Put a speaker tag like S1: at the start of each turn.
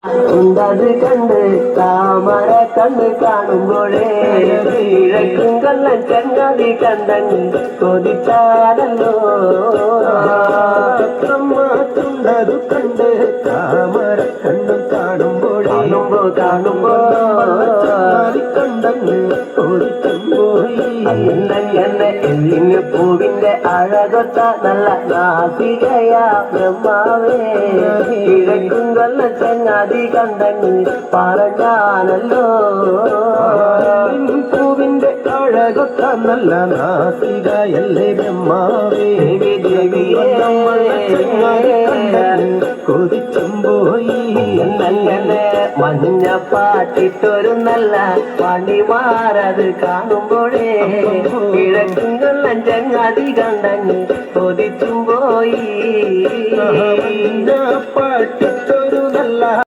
S1: ഉണ്ടത് കണ്ട് താമര കണ്ണ് കാണുമ്പോഴേ കിഴക്കും കള്ളൻ ചങ്ങാതി കണ്ടങ്ങ് കൊതിച്ചാലല്ലോ
S2: ചുണ്ടതു കണ്ട് താമര കണ്ണും കാണുമ്പോ കണ്ടങ്ങ് കൊതിച്ചുപോയി.
S1: എല്ലിന് പൂവിന്റെ അഴകൊത്ത നല്ല നാസികയാ ബ്രഹ്മാവേ കിഴക്കും കൊല്ല ചങ്ങാതി കണ്ടങ്ങ് പറഞ്ഞാനല്ലോ
S2: പൂവിന്റെ അഴകൊത്ത നല്ല നാസികയല്ലേ ബ്രഹ്മാവേ
S1: ദേവിയേ
S2: കൊതിച്ചും പോയി.
S1: നല്ലല്ലേ മഞ്ഞപ്പാട്ടിട്ടൊരു നല്ല പണിമാരത് കാണുമ്പോഴേ കിഴക്കും കൊല്ലം ചങ്ങാതി കണ്ടങ്ങ് കൊതിച്ചും പോയി.
S2: പാട്ടിട്ടൊരു നല്ല